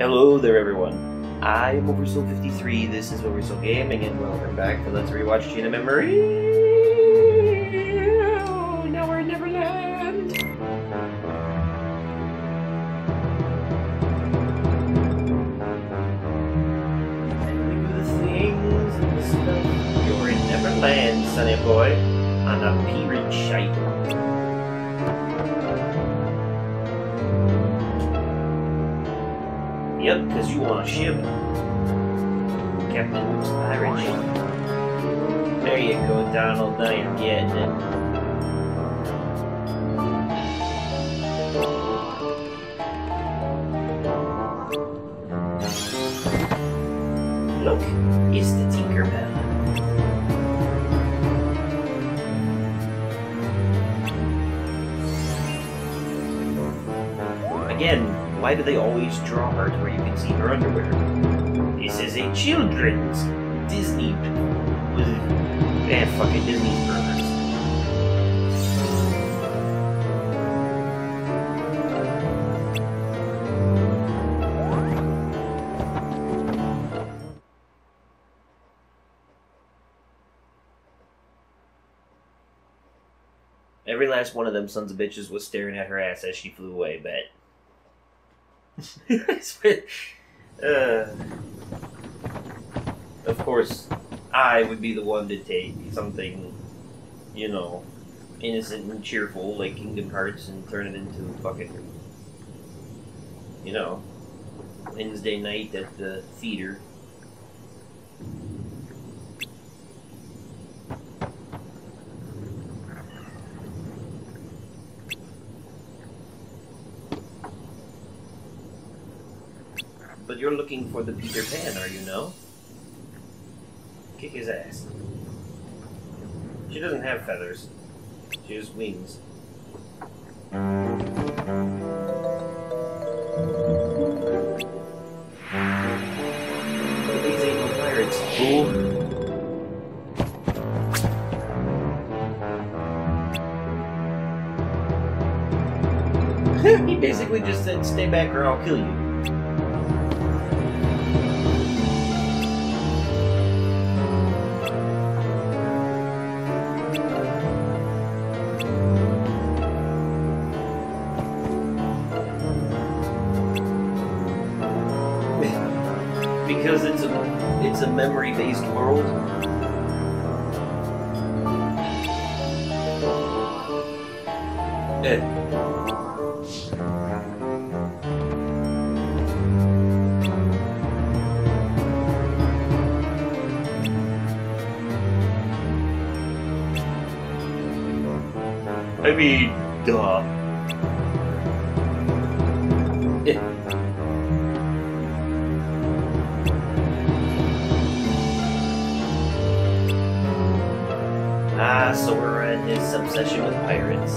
Hello there everyone, I'm Oversoul53, this is Oversoul Gaming, and welcome back to Let's Rewatch Chain of Memory. Now we're in Neverland! And we do the things and the stuff. You're in Neverland, sonny boy, on a pirate ship. Yep, because you want a ship. Captain Luke's pirate ship. There you go, Donald. Now you're getting it. Look, it's the Tinkerbell. Again, why do they always draw her to where you can see her underwear? This is a children's Disney with fucking Disney's burgers. Every last one of them sons of bitches was staring at her ass as she flew away, bet. Of course, I would be the one to take something, you know, innocent and cheerful like Kingdom Hearts and turn it into fucking, you know, Wednesday night at the theater. But you're looking for the Peter Pan, are you, no? Kick his ass. She doesn't have feathers. She has wings. These ain't no pirates, fool. He basically just said, stay back or I'll kill you. Because it's a memory-based world. I mean, duh. Ah, so we're in his obsession with pirates.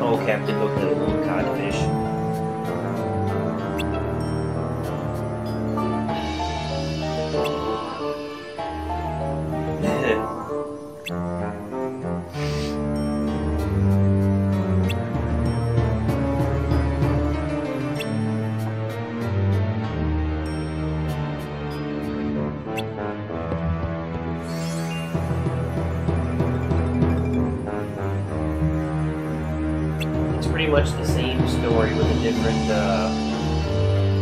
Oh, Captain Hook, that little codfish. Pretty much the same story with a different,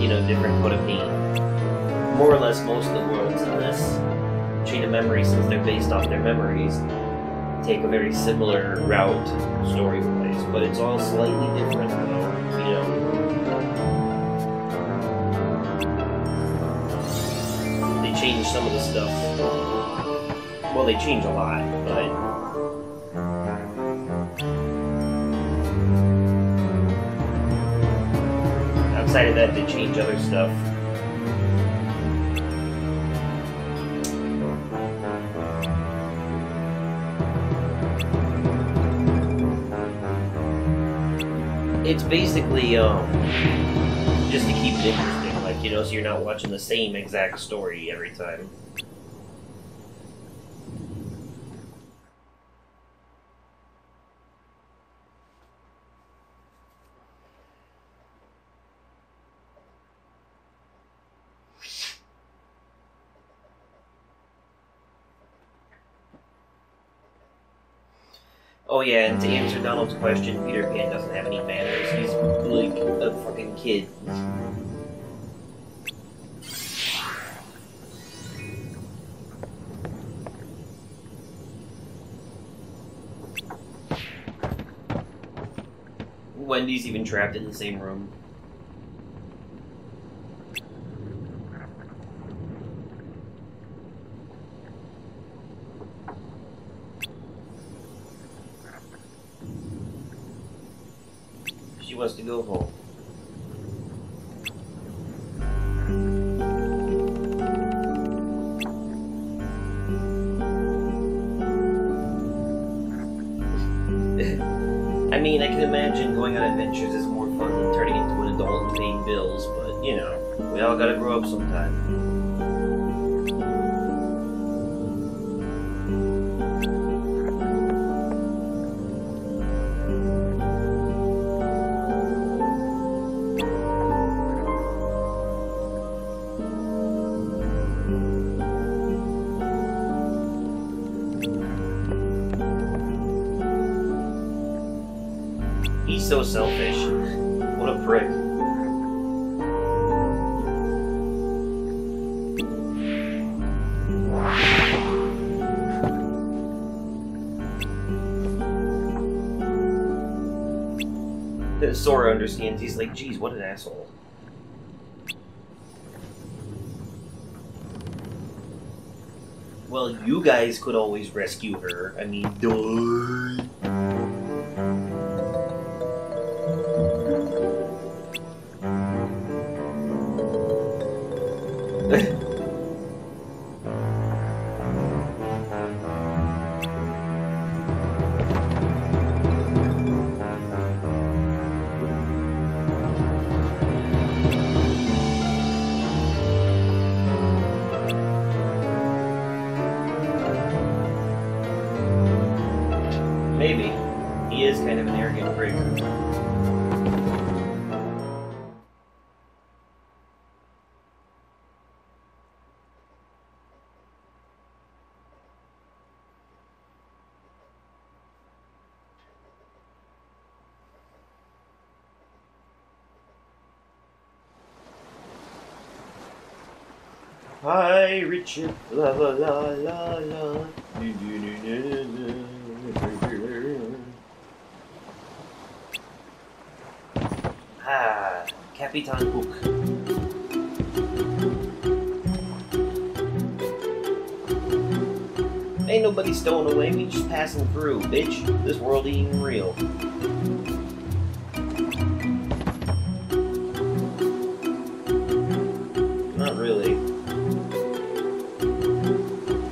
you know, different coat of paint. More or less, most of the worlds in this Chain of Memory, since they're based off their memories, take a very similar route story-wise, but it's all slightly different, though, you know. They change some of the stuff. Well, they change a lot, but outside of that, they change other stuff. It's basically, just to keep it interesting, like, you know, so you're not watching the same exact story every time. Oh yeah, and to answer Donald's question, Peter Pan doesn't have any manners. He's like a fucking kid. Wendy's even trapped in the same room. She wants to go home. I mean, I can imagine going on adventures is more fun than turning into an adult and paying bills, but, you know, we all gotta grow up sometime. He's so selfish. What a prick. Sora understands. He's like, geez, what an asshole. Well, you guys could always rescue her. I mean, duh. Maybe. He is kind of an arrogant prick. Hi, Richard. La la la la la. Ah, Capitan Hook. Ain't nobody stowing away, we just passing through, bitch. This world ain't even real. Not really.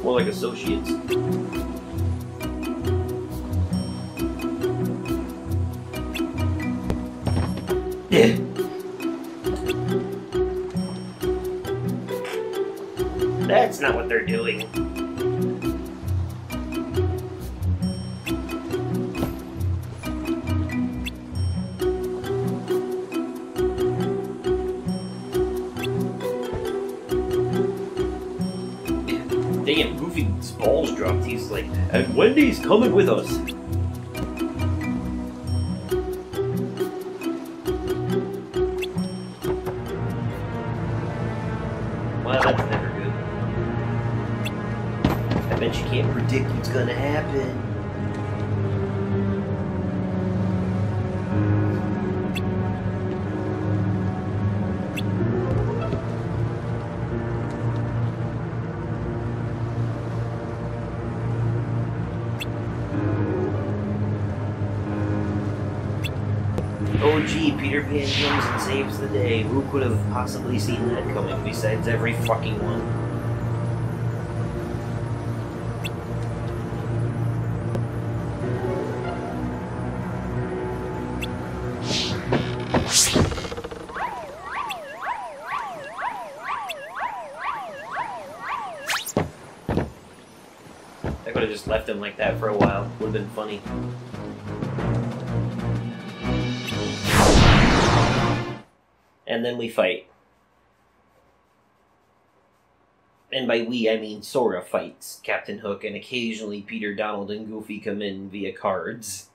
More like associates. Yeah. That's not what they're doing. Damn, Goofy's balls dropped. He's like, and Wendy's coming with us. Well, that's never good. I bet you can't predict what's gonna happen. Oh gee, Peter Pan comes and saves the day. Who could have possibly seen that coming besides every fucking one? I could have just left him like that for a while. Would have been funny. And then we fight. And by we, I mean Sora fights Captain Hook, and occasionally Peter, Donald, and Goofy come in via cards.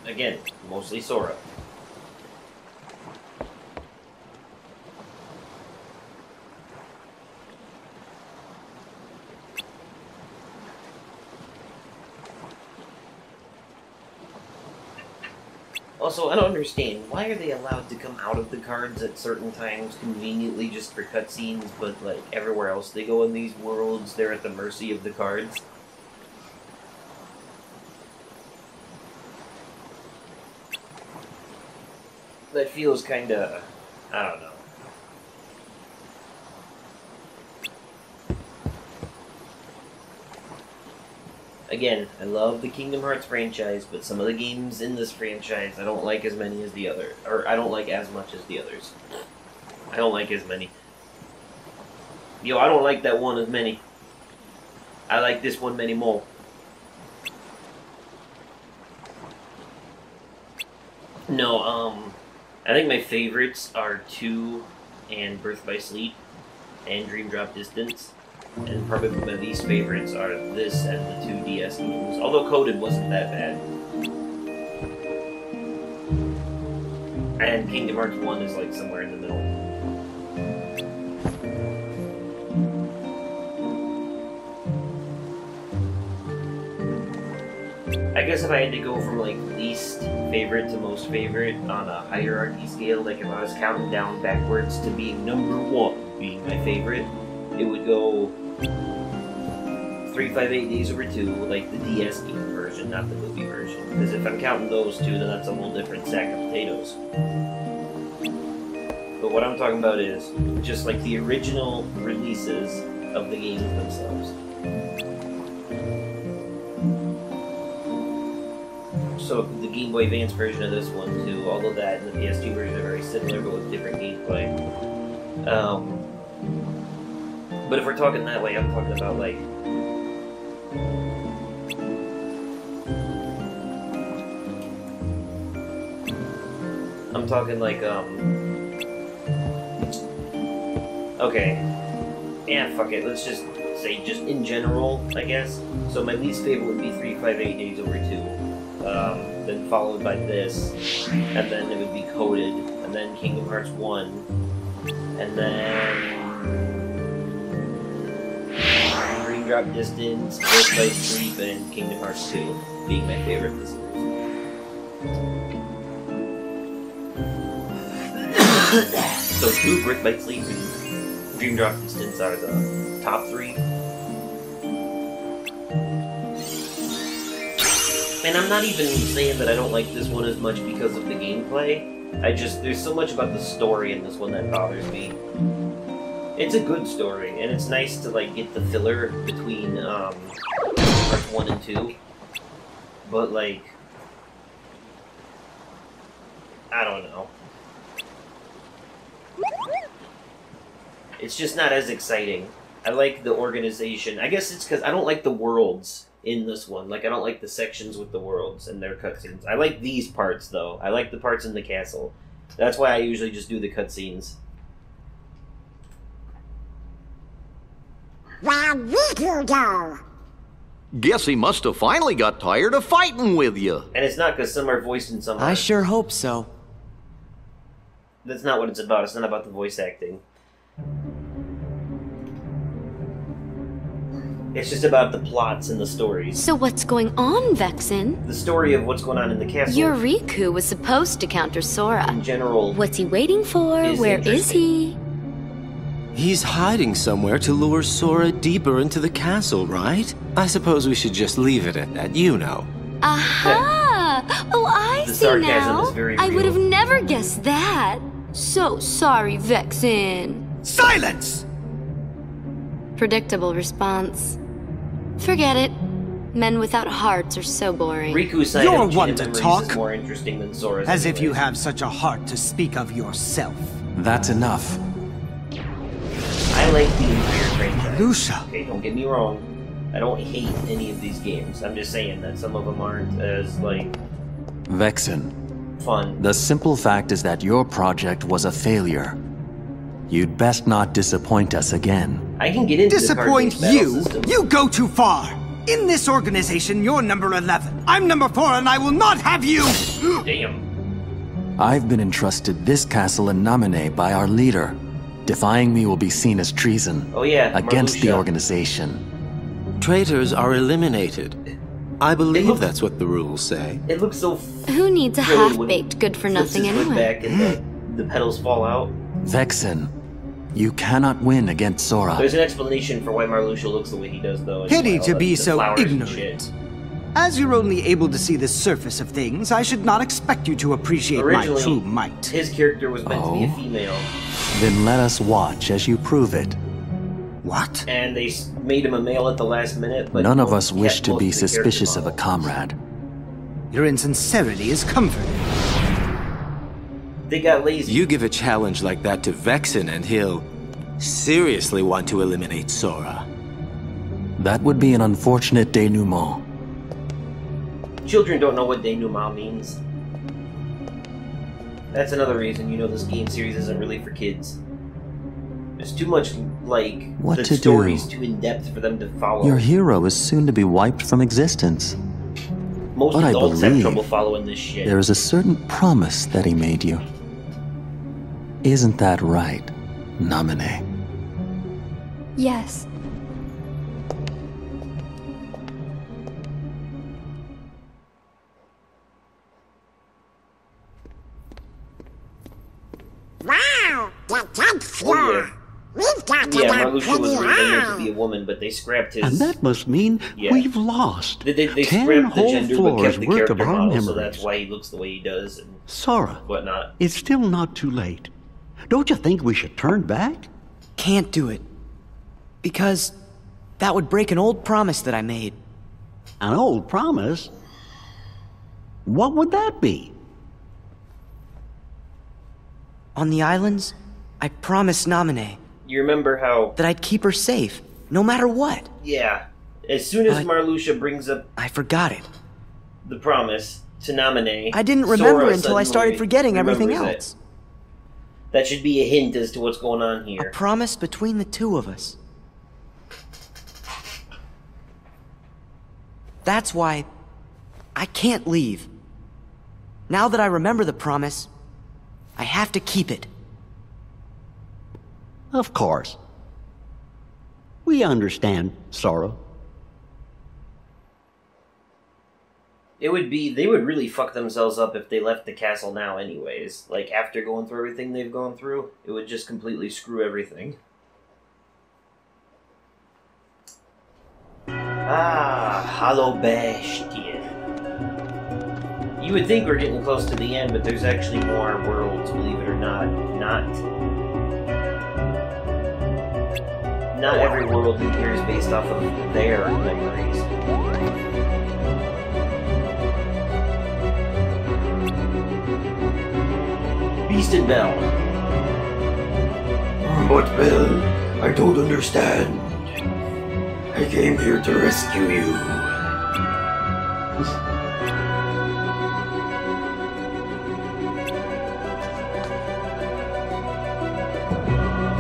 Again, mostly Sora. Also, I don't understand, why are they allowed to come out of the cards at certain times, conveniently just for cutscenes, but like everywhere else they go in these worlds, they're at the mercy of the cards? That feels kinda... I don't know. Again, I love the Kingdom Hearts franchise, but some of the games in this franchise I don't like as many as the other, or I don't like as much as the others. I don't like as many. Yo, I don't like that one as many. I like this one many more. No, I think my favorites are 2 and Birth by Sleep and Dream Drop Distance. And probably my least favorites are this and the 2 DS games. Although Coded wasn't that bad. And Kingdom Hearts 1 is like somewhere in the middle. I guess if I had to go from like least favorite to most favorite on a hierarchy scale, like if I was counting down backwards to being number 1 being my favorite, it would go 358 Days Over 2, like the DS game version, not the movie version. Because if I'm counting those two, then that's a whole different sack of potatoes. But what I'm talking about is just like the original releases of the games themselves. So the Game Boy Advance version of this one too, although that and the PS2 version are very similar but with different gameplay. But if we're talking that way, I'm talking about like... I'm talking like, okay. Yeah, fuck it, let's just say just in general, I guess. So my least favorite would be 358 Days Over 2. Then followed by this, and then it would be Coded, and then Kingdom Hearts 1, and then... Drop Distance, Birth by Sleep, and Kingdom Hearts 2 being my favorite this series. So 2, Birth by Sleep, and Dream Drop Distance are the top 3. And I'm not even saying that I don't like this one as much because of the gameplay. There's so much about the story in this one that bothers me. It's a good story, and it's nice to like get the filler between parts 1 and 2. But like, I don't know. It's just not as exciting. I like the organization. I guess it's because I don't like the worlds in this one. Like, I don't like the sections with the worlds and their cutscenes. I like these parts, though. I like the parts in the castle. That's why I usually just do the cutscenes. Where'd Riku go? Guess he must have finally got tired of fighting with you. And it's not because some are voiced and some aren't. I sure hope so. That's not what it's about. It's not about the voice acting. It's just about the plots and the stories. So what's going on, Vexen? The story of what's going on in the castle. Your Riku was supposed to counter Sora. In general... What's he waiting for? Where is he? He's hiding somewhere to lure Sora deeper into the castle, right? I suppose we should just leave it at that, you know. Aha! Oh, I the see sarcasm now. Is very I real. would have never guessed that. So sorry, Vexen. Silence! Predictable response. Forget it. Men without hearts are so boring. Riku's side You're of one Cheetah to Memories talk. is more interesting than Sora's. As if you anyways. have such a heart to speak of yourself. That's enough. like the entire franchise. Lucia. Okay, don't get me wrong. I don't hate any of these games. I'm just saying that some of them aren't as, like, Vexen, fun. the simple fact is that your project was a failure. You'd best not disappoint us again. I can get into Disappoint the card-based battle you? system. You go too far. In this organization, you're number 11. I'm number 4, and I will not have you! Damn. I've been entrusted this castle in Namine by our leader. Defying me will be seen as treason. Oh yeah, against the Marluxia. organization. Traitors are eliminated. I It believe looks- that's what the rules say. It looks so Who needs a silly when half-baked he good-for-nothing flips his foot anyway? back and the petals fall out. Vexen, you cannot win against Sora. There's an explanation for why Marluxia looks the way he does, though. and Pity why to all be the so flowers and ignorant. shit. As you're only able to see the surface of things, I should not expect you to appreciate my Originally, true might. his character was meant to be a Oh? female, Then let us watch as you prove it. What? and they made him a male at the last minute. But None of kept us wish to most be of the character suspicious of a model. comrade. Your insincerity is comforting. They got lazy. You give a challenge like that to Vexen and he'll seriously want to eliminate Sora. That would be an unfortunate denouement. Children don't know what denouement means. That's another reason you know this game series isn't really for kids. There's too much, like, What the to story's do? too in-depth for them to follow. Your hero is soon to be wiped from existence. Most but I adults have believe trouble following this shit. There is a certain promise that he made you. Isn't that right, Namine? Yes. Wow, the top floor. Oh, yeah. We've got to Yeah, get Marluxia was pretty originally meant to loud. be a woman, but they scrapped his... And that must mean Yeah. we've lost They 10 scrapped the whole gender, but floors kept the worth character of our model, memories. so that's why he looks the way he does and Sora, whatnot. it's still not too late. Don't you think we should turn back? Can't do it. Because that would break an old promise that I made. An old promise? What would that be? On the islands, I promised Namine You remember how... that I'd keep her safe, no matter what. Yeah. As soon as But- Marluxia brings up I forgot it. the promise to nominate... I didn't remember Sora until I started suddenly forgetting everything remembers it. else. That should be a hint as to what's going on A here. promise between the two of us. That's why I can't leave. Now that I remember the promise, I have to keep it. Of course. We understand, Sora. They would really fuck themselves up if they left the castle now anyways. Like, after going through everything they've gone through, it would just completely screw everything. Ah, Hollow Bastion. You would think we're getting close to the end, but there's actually more worlds, believe it or not. Not every world in here is based off of their memories. Beast and Belle. But Belle, I don't understand. I came here to rescue you.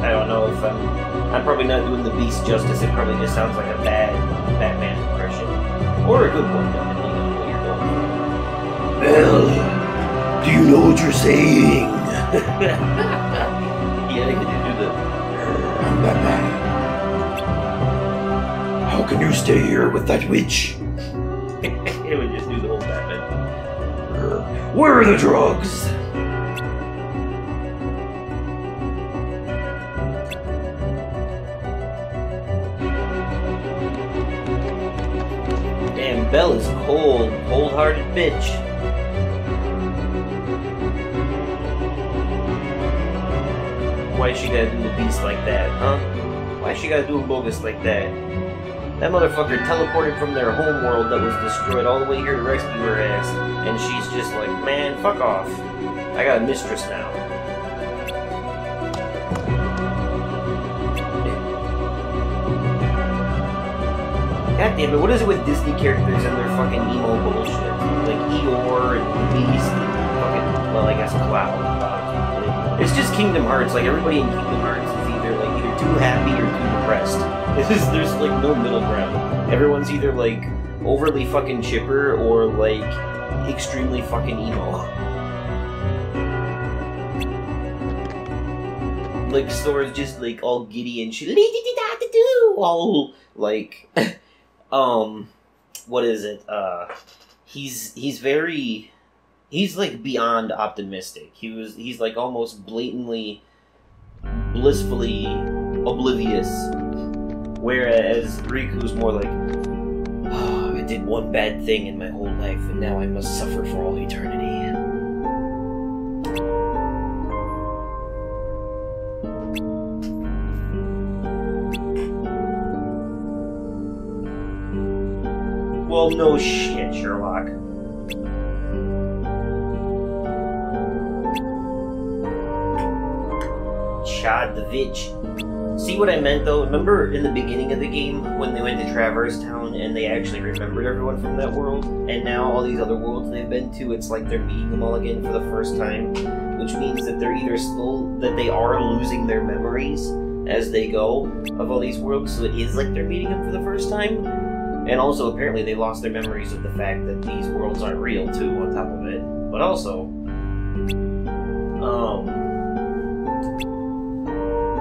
I don't know if I'm probably not doing the Beast justice. It probably just sounds like a bad Batman impression. Or a good one, depending on what you're going Belle, do you know what you're saying? for. Yeah, they could do the... I'm Batman. How can you stay here with that witch? It would just do the whole Batman. Where are the drugs? Damn, Belle is cold-hearted bitch. Why she gotta do the Beast like that, huh? Why she gotta do him bogus like that? That motherfucker teleported from their home world that was destroyed all the way here to rescue her ass, and she's just like, man, fuck off. I got a mistress now. God damn it, what is it with Disney characters and their fucking emo bullshit? Like Eeyore and Beast and fucking, well, I guess Cloud. It's just Kingdom Hearts. Like, everybody in Kingdom Hearts is either too happy or too depressed. There's like no middle ground. Everyone's either like overly fucking chipper or like extremely fucking emo. Like Sora's just like all giddy and shit, all like, what is it? He's like beyond optimistic. He's like almost blatantly, blissfully oblivious. Whereas Riku's more like, oh, I did one bad thing in my whole life and now I must suffer for all eternity. Well, no shit, Sherlock. Chad the Vitch. See what I meant though? Remember in the beginning of the game when they went to Traverse Town and they actually remembered everyone from that world? And now all these other worlds they've been to, it's like they're meeting them all again for the first time. Which means that they're either that they are losing their memories as they go of all these worlds, so it is like they're meeting them for the first time. And also apparently they lost their memories of the fact that these worlds aren't real too, on top of it. But also,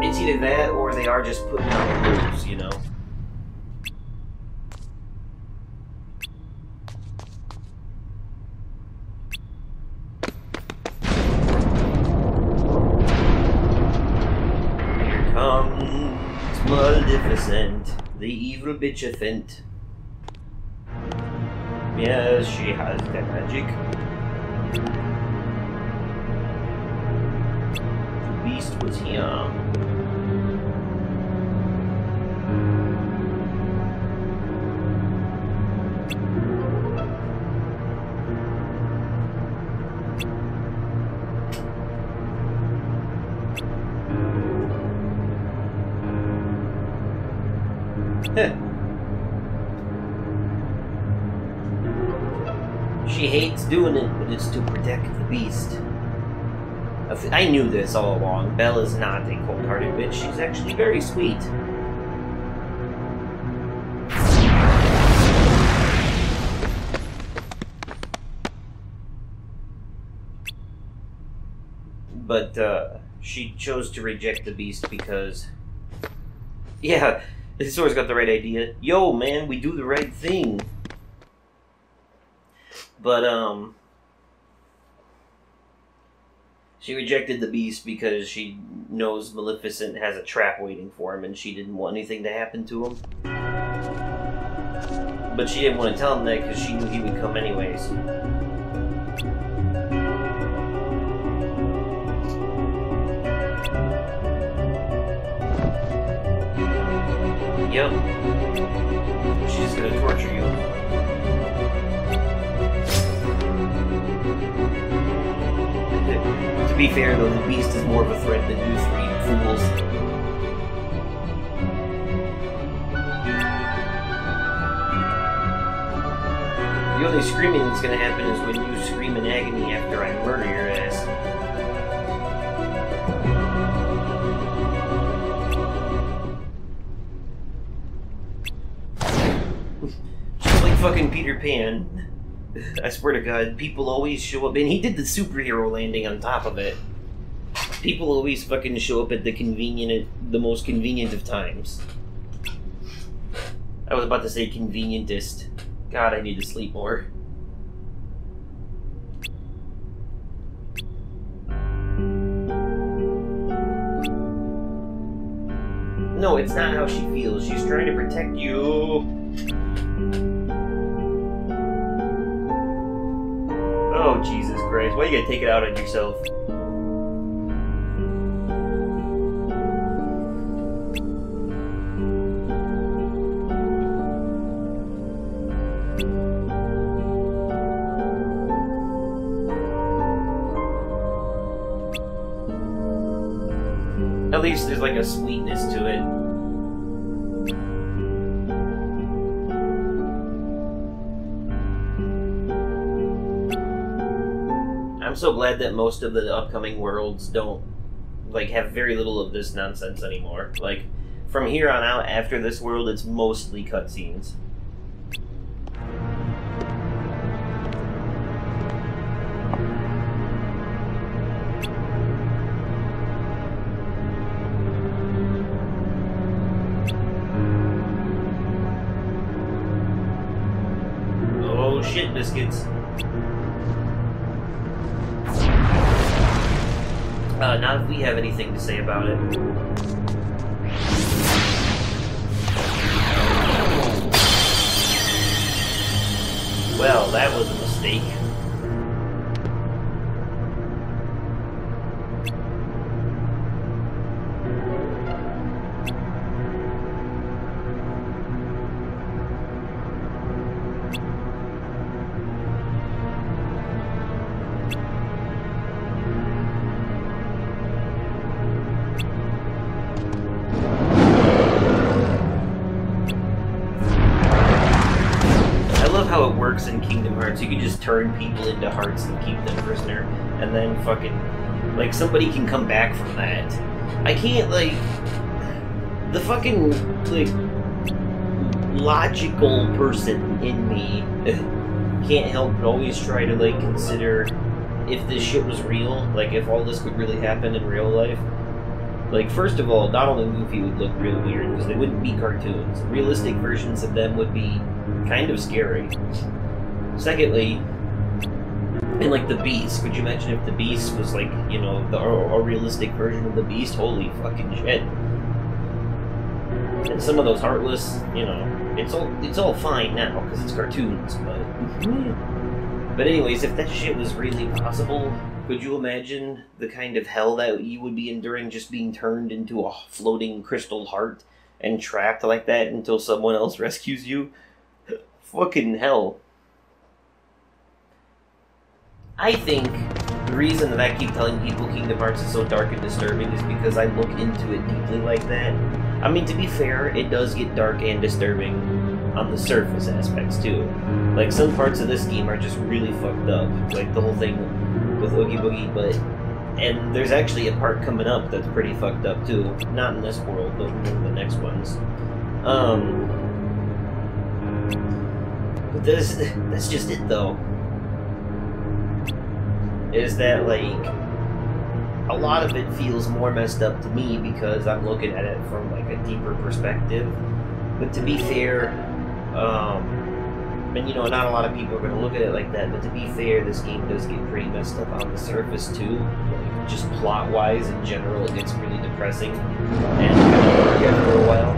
it's either that or they are just putting out moves, you know? Here comes Maleficent, the evil bitch-a-thint. Yes, she has that magic. The beast was here. She hates doing it, but it's to protect the beast. I knew this all along. Bella's not a cold-hearted bitch. She's actually very sweet. But, she chose to reject the beast because... Yeah, Sora's got the right idea. Yo, man, we do the right thing. But, she rejected the beast because she knows Maleficent has a trap waiting for him and she didn't want anything to happen to him. But she didn't want to tell him that because she knew he would come anyways. Yep. She's just gonna torture you. To be fair though, the beast is more of a threat than you three fools. The only screaming that's gonna happen is when you scream in agony after I murder your ass. Just like fucking Peter Pan. I swear to God, people always show up, and he did the superhero landing on top of it. People always fucking show up at the most convenient of times. I was about to say convenientest. God, I need to sleep more. No, it's not how she feels. She's trying to protect you. Oh, Jesus Christ. Why you gotta take it out on yourself? At least there's like a sweetness to it. so glad that most of the upcoming worlds don't, like, have very little of this nonsense anymore. Like, from here on out, after this world, it's mostly cutscenes. Oh shit, biscuits. Not if we have anything to say about it. Well, that was a mistake. How it works in Kingdom Hearts. You can just turn people into hearts and keep them prisoner, and then fucking, like, somebody can come back from that. I can't, like, the fucking, like, logical person in me can't help but always try to, like, consider if this shit was real, like, if all this could really happen in real life. Like, first of all, Donald and Goofy would look real weird because they wouldn't be cartoons. Realistic versions of them would be kind of scary. Secondly, and like the Beast, could you imagine if the Beast was like, you know, a realistic version of the Beast? Holy fucking shit. And some of those Heartless, you know, it's all fine now because it's cartoons, but anyways, if that shit was really possible, could you imagine the kind of hell that you would be enduring just being turned into a floating crystal heart and trapped like that until someone else rescues you? Fucking hell. I think the reason that I keep telling people Kingdom Hearts is so dark and disturbing is because I look into it deeply like that. I mean, to be fair, it does get dark and disturbing on the surface aspects too. Like, some parts of this game are just really fucked up. Like the whole thing with Oogie Boogie, and there's actually a part coming up that's pretty fucked up too. Not in this world, but in the next ones. But that's just it though. Is that, like, a lot of it feels more messed up to me because I'm looking at it from, like, a deeper perspective. But to be fair, and you know, not a lot of people are going to look at it like that, but to be fair, this game does get pretty messed up on the surface too. Like, just plot-wise in general, it gets really depressing and kind of dark after a while.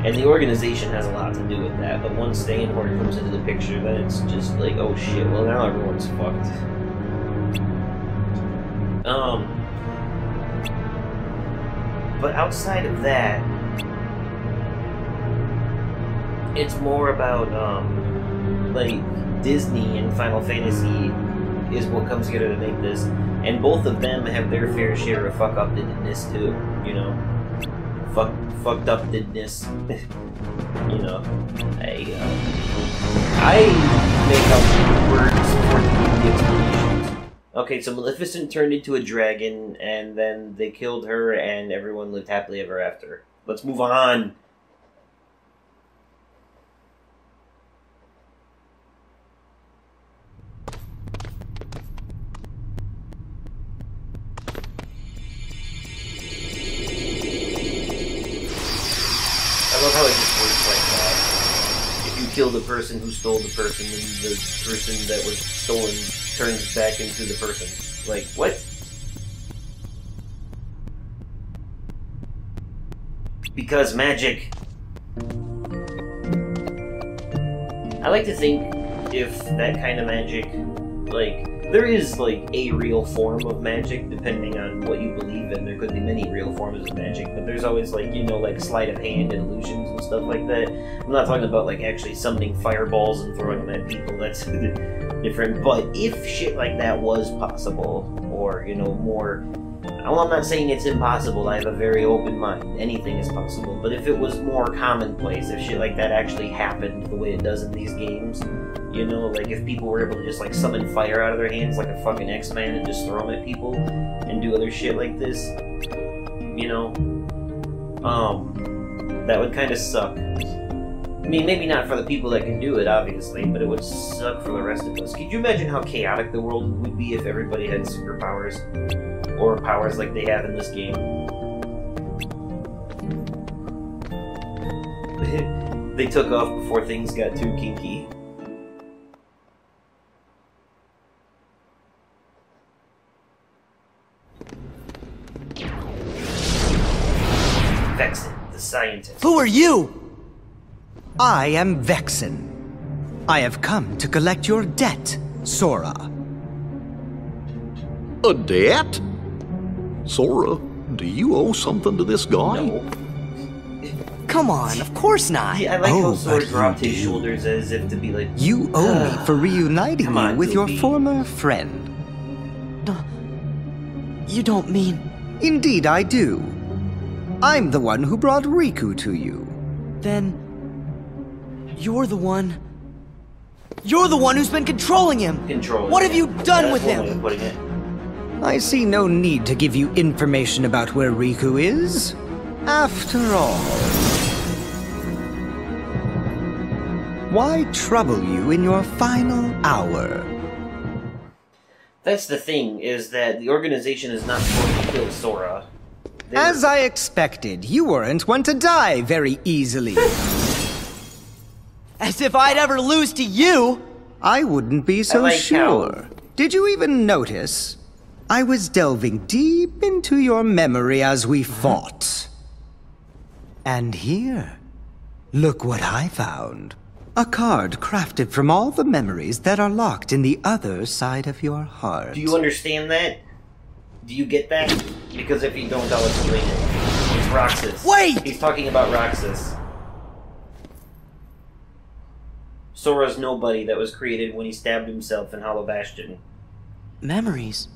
And the organization has a lot to do with that, but once Horde comes into the picture, then it's just like, oh shit, well now everyone's fucked. But outside of that, it's more about, like, Disney and Final Fantasy is what comes together to make this, and both of them have their fair share of fuck-up-didness too, you know? Fucked up-didness. You know, I make up words for the explanations. Okay, so Maleficent turned into a dragon, and then they killed her, and everyone lived happily ever after. Let's move on. I love how it just works like that. If you kill the person who stole the person, then the person that was stolen turns back into the person. Like, what? Because magic. I like to think if that kind of magic, like, there is, like, a real form of magic, depending on what you believe in. There could be many real forms of magic, but there's always, like, you know, like, sleight of hand and illusions and stuff like that. I'm not talking about, like, actually summoning fireballs and throwing them at people. That's different. But if shit like that was possible, or, you know, more Well, I'm not saying it's impossible. I have a very open mind. Anything is possible. But if it was more commonplace, if shit like that actually happened the way it does in these games, you know, like if people were able to just like summon fire out of their hands like a fucking X-Man and just throw them at people and do other shit like this, you know, that would kind of suck. I mean, maybe not for the people that can do it, obviously, but it would suck for the rest of us. Could you imagine how chaotic the world would be if everybody had superpowers? Or powers like they have in this game? They took off before things got too kinky. Vexen, the scientist. Who are you? I am Vexen. I have come to collect your debt, Sora. A debt? Sora, do you owe something to this guy? No. Come on, of course not. Yeah, I like how Oh, Sora but dropped his you do. shoulders as if to be like, You owe me for reuniting Come me on, with your Goofy. former friend. You don't mean... Indeed, I do. I'm the one who brought Riku to you. Then... You're the one... You're the one who's been controlling him! controlling. What have you done That's with one way him? of putting it. I see no need to give you information about where Riku is. After all, why trouble you in your final hour? That's the thing, is that the organization is not supposed to kill Sora. As I expected, you weren't one to die very easily. As if I'd ever lose to you! I wouldn't be so like sure. how- Did you even notice? I was delving deep into your memory as we fought. And here, look what I found. A card crafted from all the memories that are locked in the other side of your heart. Do you understand that? Do you get that? Because if you don't, I'll explain it. It's Roxas. Wait! He's talking about Roxas. Sora's nobody that was created when he stabbed himself in Hollow Bastion. Memories?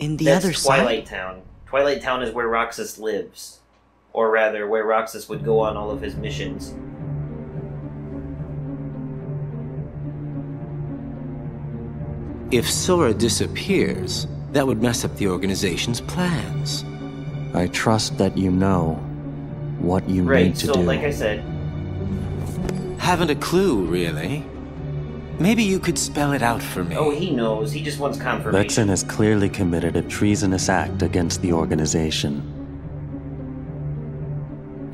In the That's other side? Twilight Town. Twilight Town is where Roxas lives. Or rather, where Roxas would go on all of his missions. If Sora disappears, that would mess up the organization's plans. I trust that you know what you Right, need to so do. like I said, Haven't a clue, really. Maybe you could spell it out for me. oh, he knows. He just wants confirmation. Vexen has clearly committed a treasonous act against the organization.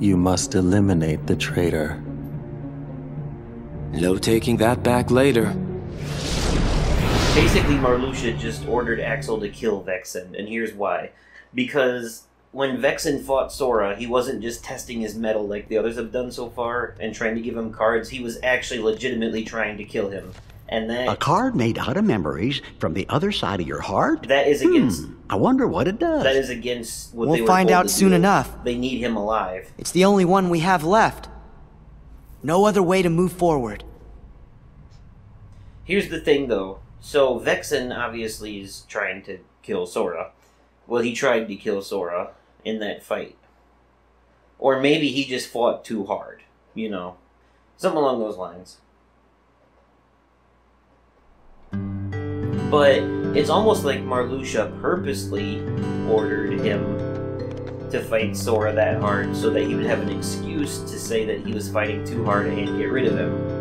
You must eliminate the traitor. No taking that back later. Basically, Marluxia just ordered Axel to kill Vexen, and here's why. Because when Vexen fought Sora, he wasn't just testing his mettle like the others have done so far, and trying to give him cards, he was actually legitimately trying to kill him. And A card made out of memories from the other side of your heart? that is against... I wonder what it does. That is against what We'll they were find told out to soon do. enough. They need him alive. It's the only one we have left. No other way to move forward. Here's the thing, though. So, Vexen obviously is trying to kill Sora. Well, he tried to kill Sora in that fight. Or maybe he just fought too hard, you know. Something along those lines. But it's almost like Marluxia purposely ordered him to fight Sora that hard so that he would have an excuse to say that he was fighting too hard and get rid of him.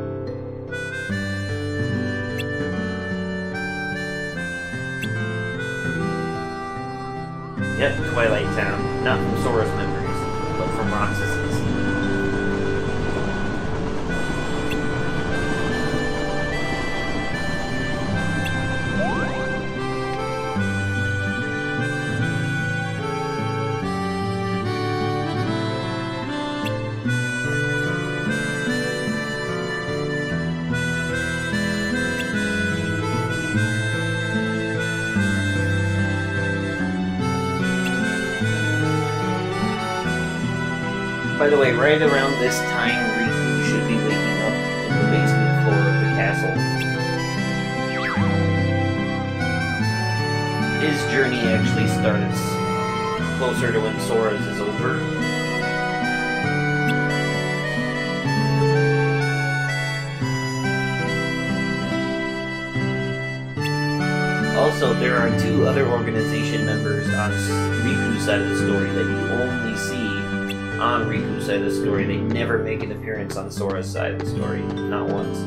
Yep, Twilight Town. Not from Sora's memories, but from Roxas's. By the way, right around this time, Riku should be waking up in the basement floor of the castle. his journey actually starts closer to when Sora's is over. Also, there are 2 other organization members on Riku's side of the story that you only see on Riku's side of the story. They never make an appearance on Sora's side of the story. Not once.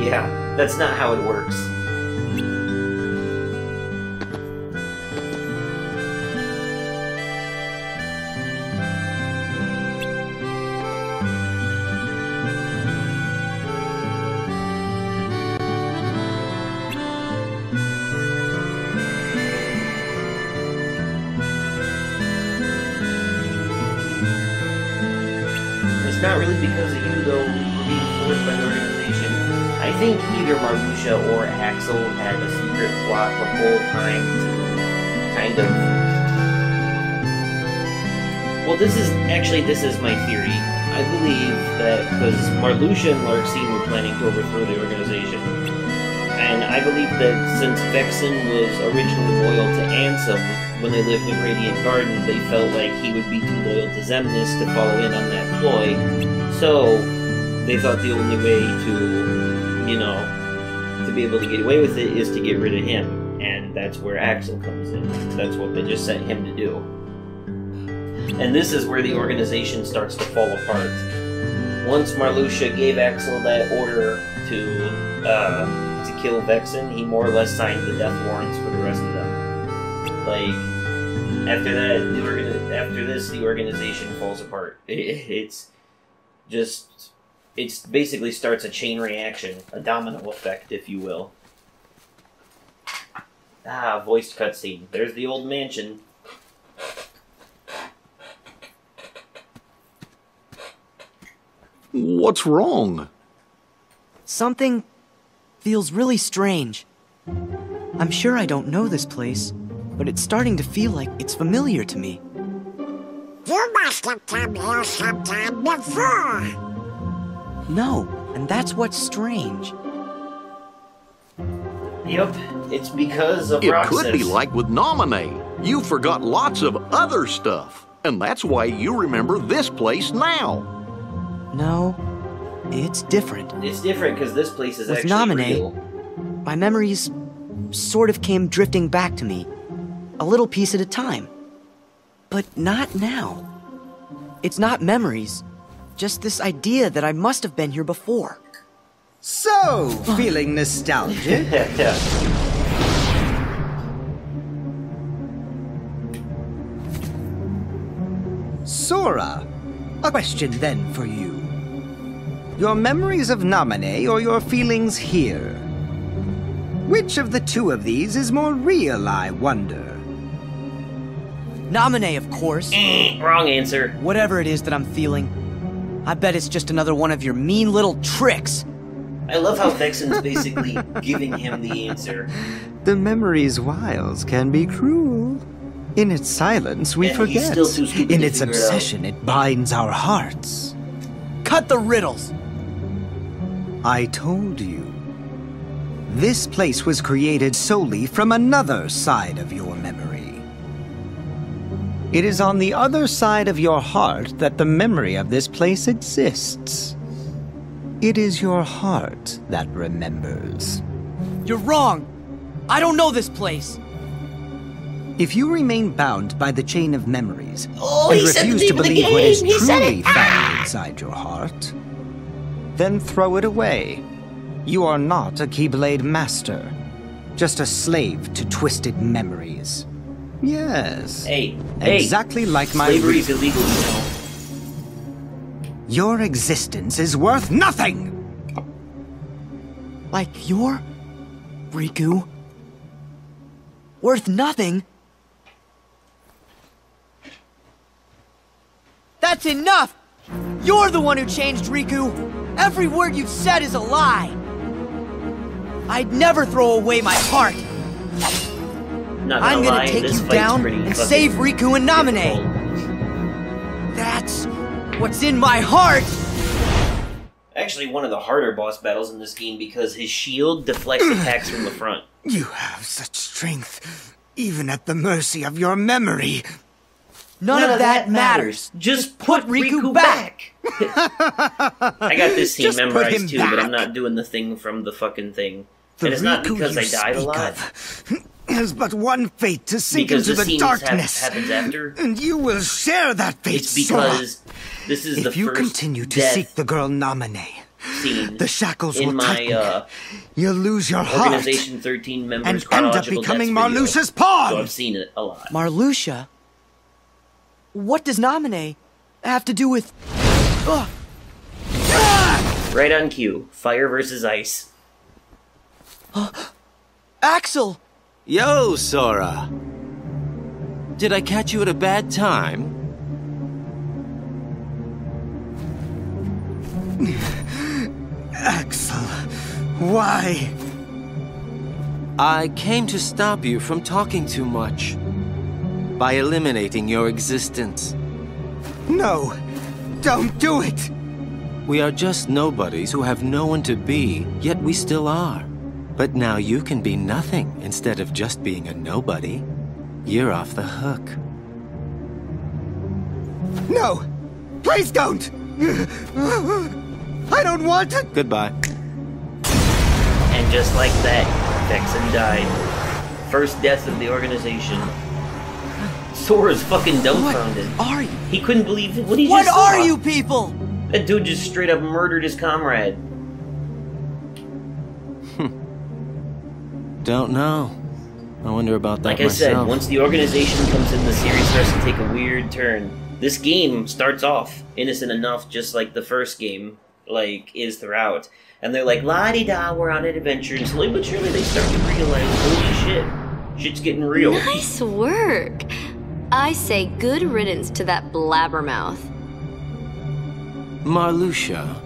Yeah, that's not how it works. It's not really because of you, though, for being forced by the organization. I think either Marluxia or Axel had a secret plot the whole time to kind of... Well, this is my theory. I believe that because Marluxia and Larxene were planning to overthrow the organization, and I believe that since Vexen was originally loyal to Ansem when they lived in Radiant Garden, they felt like he would be too loyal to Xemnas to follow in on that ploy, so they thought the only way to, you know, to be able to get away with it is to get rid of him, and that's where Axel comes in. That's what they just sent him to do. And this is where the organization starts to fall apart. Once Marluxia gave Axel that order to kill Vexen, he more or less signed the death warrants for the rest of them. Like, after that, after this, the organization falls apart. It's basically starts a chain reaction, a domino effect, if you will. Ah, voiced cutscene. There's the old mansion. What's wrong? Something feels really strange. I'm sure I don't know this place, but it's starting to feel like it's familiar to me. You must have come here sometime before. No, and that's what's strange. Yep, it's because of It Roxas. could be like with Nominee. You forgot lots of other stuff, and that's why you remember this place now. No, it's different. It's different because this place is With actually Nominee, real. my memories sort of came drifting back to me, a little piece at a time. But not now. It's not memories, just this idea that I must have been here before. So, feeling nostalgic? Yeah. Sora, a question then for you. Your memories of Nominee or your feelings here? Which of the 2 of these is more real, I wonder? Nominee, of course. Wrong answer. Whatever it is that I'm feeling, I bet it's just another one of your mean little tricks. I love how Vexen's basically giving him the answer. The memory's wiles can be cruel. In its silence, we And he's forget. still too stupid In to its figure it out. obsession, it binds our hearts. Cut the riddles. I told you. This place was created solely from another side of your memory. It is on the other side of your heart that the memory of this place exists. It is your heart that remembers. You're wrong. I don't know this place. If you remain bound by the chain of memories Oh, and he said the refuse to name of the believe what is game! He said truly it! found inside your heart, then throw it away. You are not a Keyblade master, just a slave to twisted memories. Yes. Hey, exactly like my slavery's illegal, you know. Your existence is worth nothing! Like your Riku? Worth nothing? That's enough! You're the one who changed Riku! Every word you've said is a lie! I'd never throw away my heart! Not I'm gonna gonna lie, take this you fight's down pretty and fucking save Riku and Namine. difficult. That's what's in my heart. Actually, one of the harder boss battles in this game because his shield deflects attacks from the front. You have such strength, even at the mercy of your memory. None of that matters. Just put Riku back. I got this scene Just put him memorized too, but I'm back. not doing the thing from the fucking thing. The And it's not Riku because you I died a speak lot. of has but one fate to sink Because into the the scene darkness. happens after. And you will share that fate, It's because Sora. this is the If you first continue to death seek the girl Namine, scene the shackles in will my tighten. You'll lose your heart Organization 13 members and end up chronological becoming deaths video. Marluxia's pawn. So I've seen it a lot. Marluxia? What does Namine have to do with... Ugh. Right on cue. Fire versus ice. Axel! Yo, Sora. Did I catch you at a bad time? Axel, why? I came to stop you from talking too much. By eliminating your existence. No, don't do it. We are just nobodies who have no one to be, yet we still are. But now you can be nothing instead of just being a nobody. You're off the hook. No, please don't. I don't want to. Goodbye. And just like that, Vexen died. First death of the organization. Sora's fucking dumbfounded. What are you? He couldn't believe what he What just saw. are you people? That dude just straight up murdered his comrade. Don't know. I wonder about that Like I said, myself. once the organization comes in, the series starts to take a weird turn. This game starts off innocent enough, just like the first game, like, is throughout. And they're like, la-di-da, we're on an adventure, and slowly but surely they start to realize, holy shit, shit's getting real. Nice work. I say good riddance to that blabbermouth. Marluxia,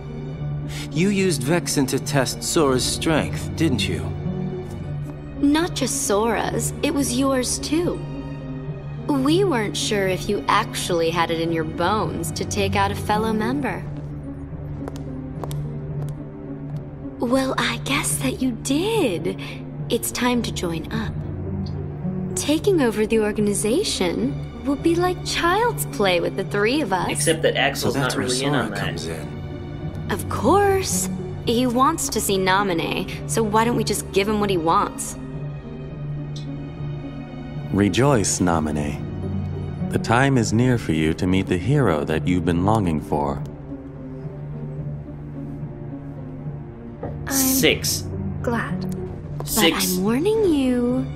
you used Vexen to test Sora's strength, didn't you? Not just Sora's, it was yours too. We weren't sure if you actually had it in your bones to take out a fellow member. Well, I guess that you did. It's time to join up. Taking over the organization will be like child's play with the three of us. Except that Axel's So that's not where really in Sora on that. comes in. Of course. He wants to see Namine, so why don't we just give him what he wants? Rejoice, Namine. The time is near for you to meet the hero that you've been longing for. Six. Glad. Six. But I'm warning you.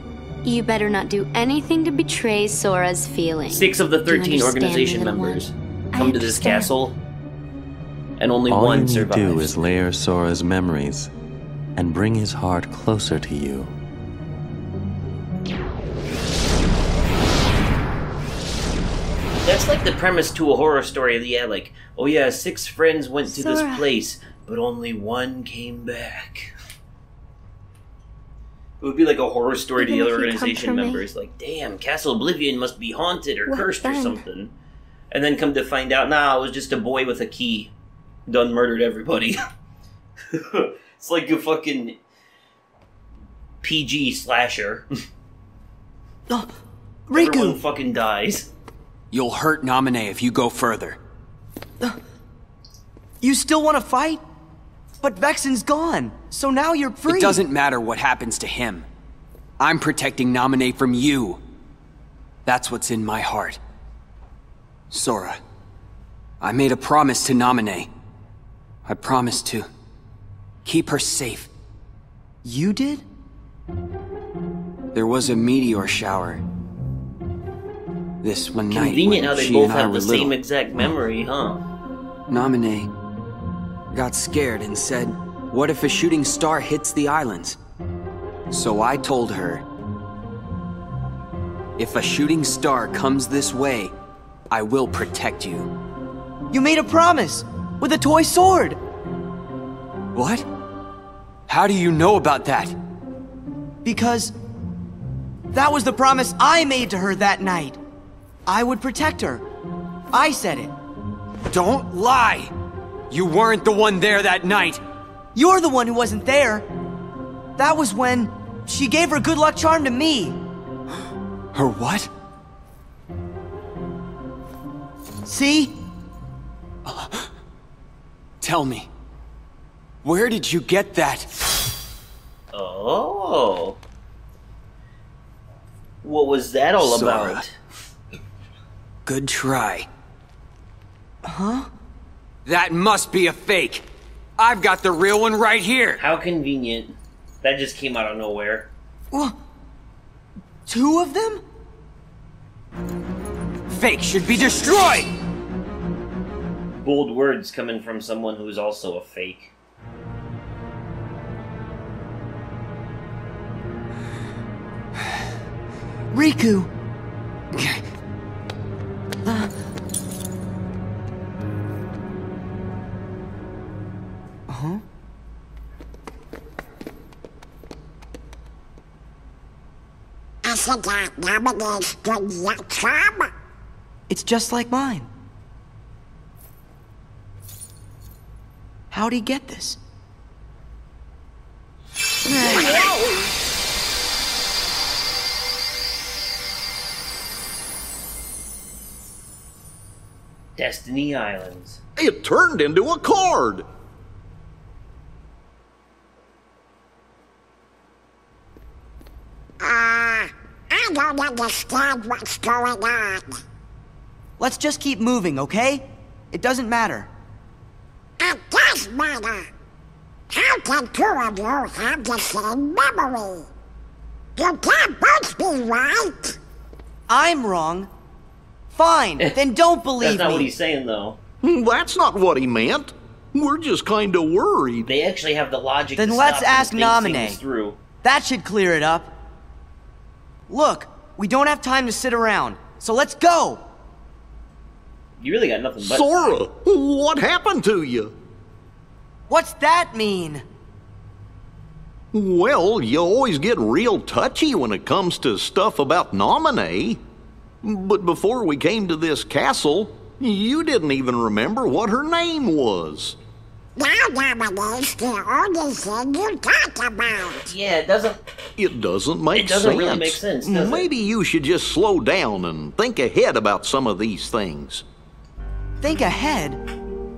You better not do anything to betray Sora's feelings. 6 of the Do you 13 understand, organization little one? members I come to this understand. castle, and only All one you need survives. do is layer Sora's memories and bring his heart closer to you. That's like the premise to a horror story. Yeah, like, oh yeah, 6 friends went to Sora. this place, but only one came back. It would be like a horror story to the Even other if you come organization for me. members. Like, damn, Castle Oblivion must be haunted or What cursed or then? something. And then come to find out, nah, it was just a boy with a key. Done murdered everybody. It's like a fucking PG slasher. Oh, Everyone Riku! fucking dies. You'll hurt Namine if you go further. You still want to fight? But Vexen's gone, so now you're free. It doesn't matter what happens to him. I'm protecting Namine from you. That's what's in my heart. Sora, I made a promise to Namine. I promised to keep her safe. You did? There was a meteor shower. This one night Convenient when how they she both and I have were the little. same exact memory, huh? Namine got scared and said, what if a shooting star hits the islands? So I told her, if a shooting star comes this way, I will protect you. You made a promise! With a toy sword! What? How do you know about that? Because That was the promise I made to her that night. I would protect her. I said it. Don't lie! You weren't the one there that night! You're the one who wasn't there. That was when she gave her good luck charm to me. Her what? See? Tell me. Where did you get that? Oh. What was that all Sora. about? Good try. Huh? That must be a fake. I've got the real one right here. How convenient. That just came out of nowhere. Well, 2 of them? Fake should be destroyed! Bold words coming from someone who's also a fake. Riku. Huh? Isn't that Namine's good luck charm? It's just like mine. How'd he get this? Destiny Islands. It turned into a card. I don't understand what's going on. Let's just keep moving, okay? It doesn't matter. It does matter. How can 2 of you have the same memory? You can't both be right. I'm wrong. Fine, then don't believe That's not me. what he's saying, though. That's not what he meant. We're just kind of worried. They actually have the logic Then to let's stop ask and think Namine. things through. That should clear it up. Look, we don't have time to sit around, so let's go! You really got nothing but Sora, what happened to you? What's that mean? Well, you always get real touchy when it comes to stuff about Naminé. But before we came to this castle, you didn't even remember what her name was. Now Namine's the only thing you talk about. Yeah, it doesn't make sense. It doesn't really make sense, does it? Maybe you should just slow down and think ahead about some of these things. Think ahead?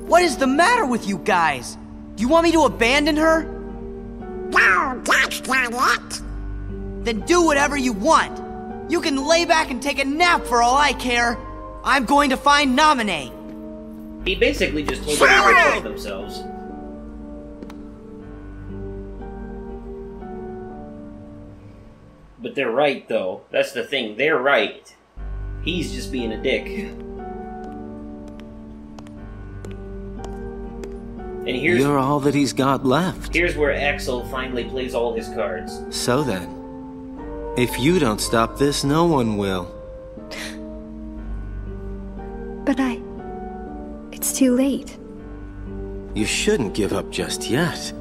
What is the matter with you guys? Do you want me to abandon her? No, that's not it. Then do whatever you want. You can lay back and take a nap for all I care. I'm going to find Naminé. He basically just told them to protect themselves. But they're right, though. That's the thing. They're right. He's just being a dick. And You're all that he's got left. Here's where Axel finally plays all his cards. So then, if you don't stop this, no one will. But it's too late. You shouldn't give up just yet.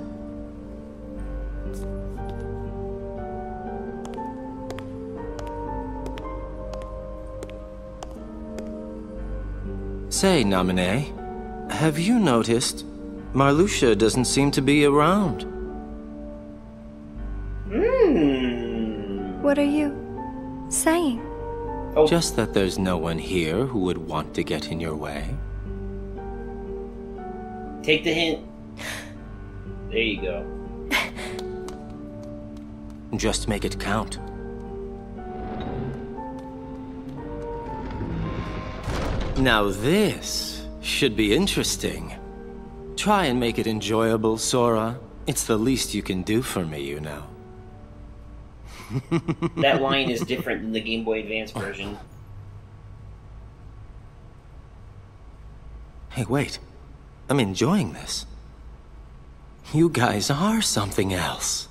Say, Naminé, have you noticed Marluxia doesn't seem to be around? What are you saying? Just that there's no one here who would want to get in your way. Take the hint. There you go. Just make it count. Now this should be interesting. Try and make it enjoyable, Sora. It's the least you can do for me, you know. That line is different than the Game Boy Advance version. Hey, wait. I'm enjoying this. You guys are something else.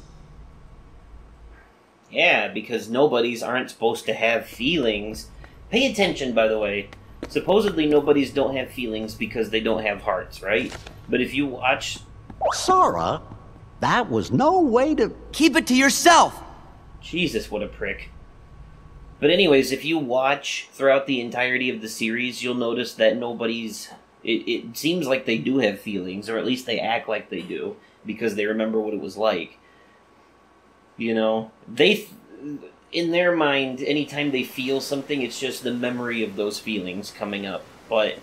Yeah, because nobodies aren't supposed to have feelings. Pay attention, by the way. Supposedly nobodies don't have feelings because they don't have hearts, right? But if you watch... Sora, that was no way to... Keep it to yourself! Jesus, what a prick. But anyways, if you watch throughout the entirety of the series, you'll notice that nobody's... It seems like they do have feelings, or at least they act like they do, because they remember what it was like. You know? In their mind, anytime they feel something, it's just the memory of those feelings coming up. But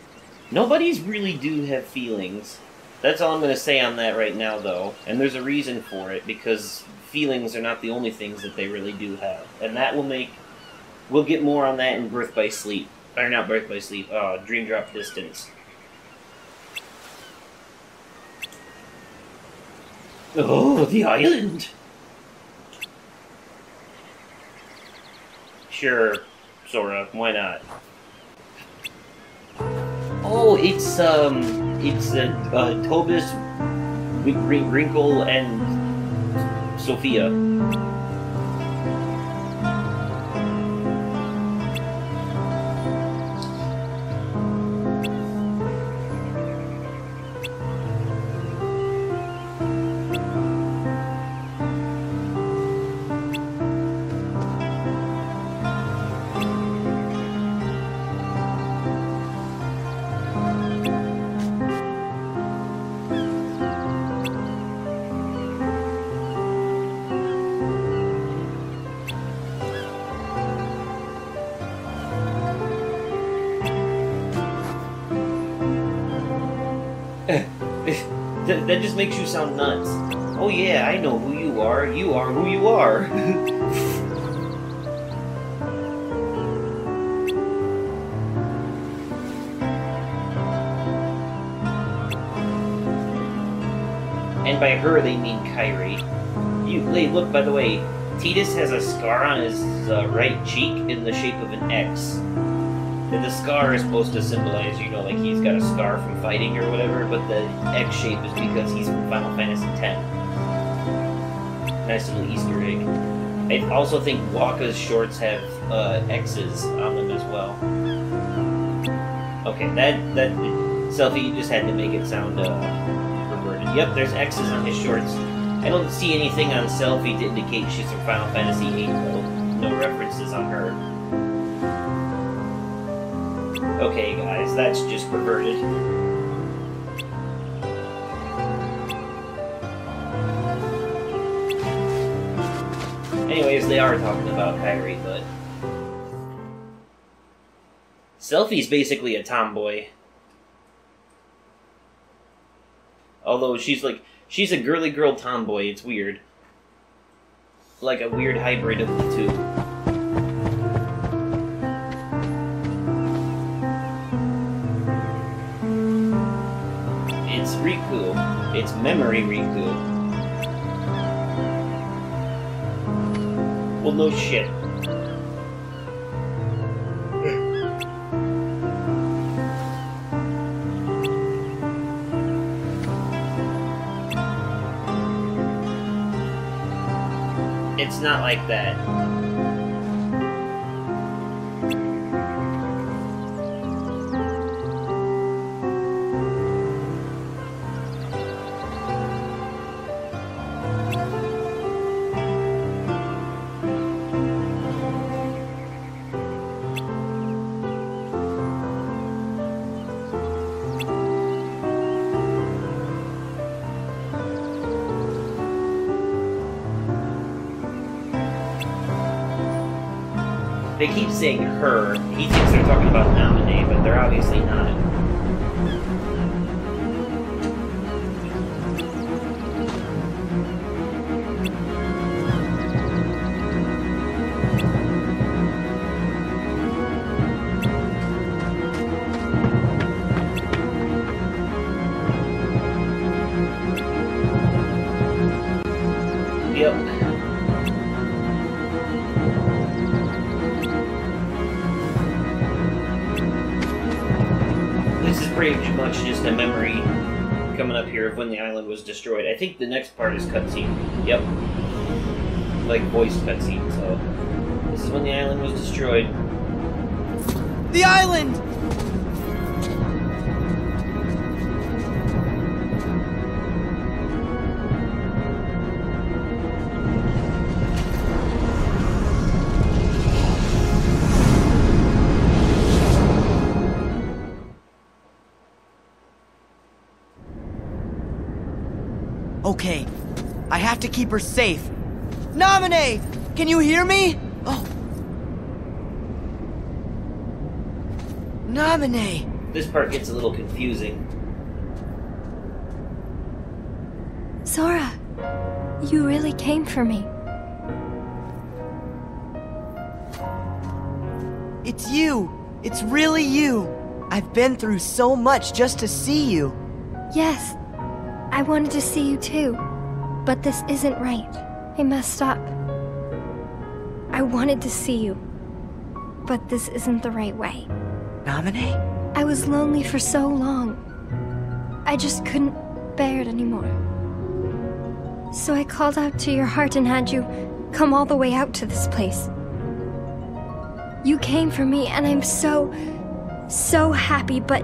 nobody's really do have feelings. That's all I'm going to say on that right now, though. And there's a reason for it, because feelings are not the only things that they really do have. And that will make... We'll get more on that in Birth by Sleep. Or not Birth by Sleep, Dream Drop Distance. Oh, the island! Sure, Sora, why not? Oh, it's Tobis, Wrinkle, and Sophia. That just makes you sound nuts. Oh yeah, I know who you are. You are who you are. And by her, they mean Kyrie. Look, by the way, Tidus has a scar on his right cheek in the shape of an X. And the scar is supposed to symbolize, you know, like he's got a scar from fighting or whatever, but the X shape is because he's from Final Fantasy X. Nice little Easter egg. I also think Waka's shorts have X's on them as well. Okay, that Selfie, you just had to make it sound perverted. Yep, there's X's on his shorts. I don't see anything on Selfie to indicate she's from Final Fantasy VIII, though. No references on her. Okay, guys, that's just perverted. Anyways, they are talking about Kyrie, but... Selfie's basically a tomboy. Although she's a girly girl tomboy, it's weird. Like a weird hybrid of the two. It's Riku. It's Memory Riku. Well, no shit. It's not like that. They keep saying her. He thinks they're talking about Naminé, but they're obviously not. Yep. This is pretty much just a memory coming up here of when the island was destroyed. I think the next part is cutscene. Yep. Like voiced cutscene, so... This is when the island was destroyed. The island! Okay, I have to keep her safe. Nominee! Can you hear me? Oh. Nominee! This part gets a little confusing. Sora, you really came for me. It's you! It's really you! I've been through so much just to see you. Yes, I wanted to see you too. But this isn't right. I messed up. I wanted to see you. But this isn't the right way. Nominee? I was lonely for so long. I just couldn't bear it anymore. So I called out to your heart and had you come all the way out to this place. You came for me and I'm so happy, but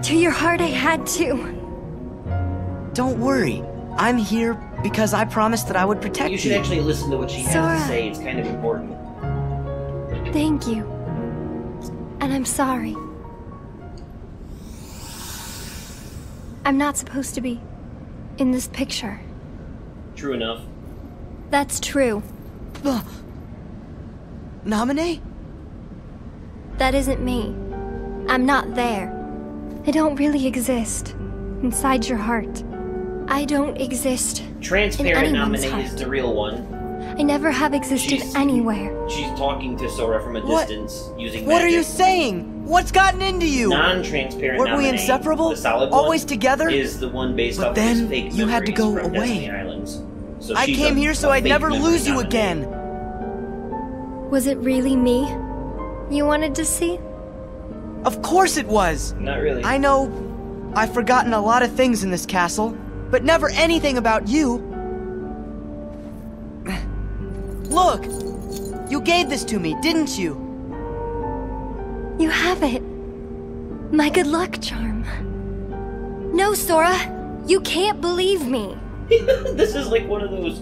to your heart I had to. Don't worry. I'm here because I promised that I would protect you. You should actually listen to what she has to say. It's kind of important. Thank you. And I'm sorry. I'm not supposed to be in this picture. True enough. That's true. Nominee? That isn't me. I'm not there. I don't really exist inside your heart. I don't exist Transparent in anyone's Nominee heart. is the real one. I never have existed anywhere. She's talking to Sora from a distance using What magic. are you saying? What's gotten into you? Non-transparent Weren't we Nominee, inseparable? the solid Always one, together? is the one based But off then his fake you had to go memories from away. Destiny Islands. So I she's came here so I'd fake never memory lose you Nominee. again. Was it really me you wanted to see? Of course it was. Not really. I know I've forgotten a lot of things in this castle, but never anything about you. Look! You gave this to me, didn't you? You have it. My good luck charm. No, Sora! You can't believe me! This is like one of those,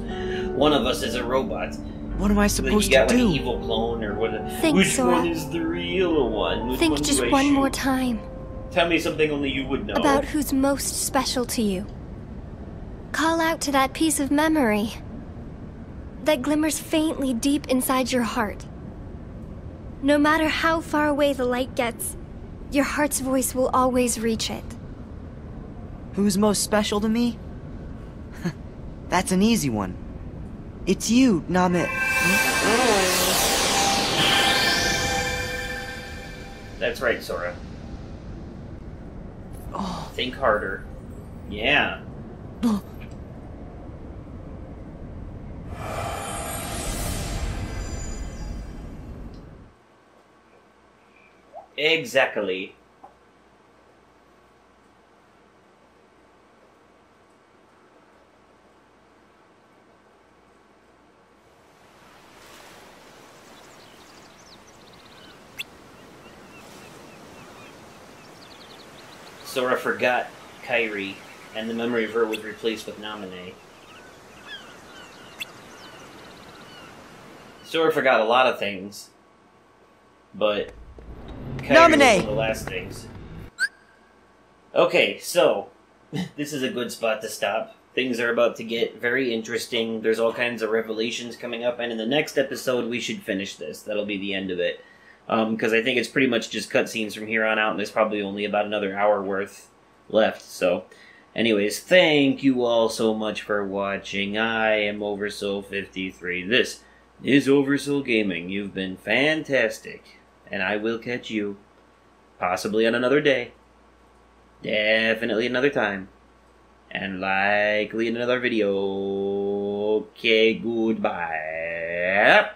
one of us is a robot. What am I Like supposed you got to like do? an evil clone or what? Think, Which Sora. one is the real one? Which Think one just do I one shoot? more time Tell me something only you would know. about who's most special to you. Call out to that piece of memory that glimmers faintly deep inside your heart. No matter how far away the light gets, your heart's voice will always reach it. Who's most special to me? That's an easy one. It's you, Namit. That's right, Sora. Oh. Think harder. Yeah. Exactly. Sora forgot Kairi, and the memory of her was replaced with Nominee. Sora forgot a lot of things, but Kairi was one of the last things. Okay, so this is a good spot to stop. Things are about to get very interesting. There's all kinds of revelations coming up, and in the next episode we should finish this. That'll be the end of it. Because I think it's pretty much just cutscenes from here on out, and there's probably only about another hour worth left. So, anyways, thank you all so much for watching. I am Oversoul53. This is Oversoul Gaming. You've been fantastic, and I will catch you possibly on another day, definitely another time, and likely in another video. Okay, goodbye.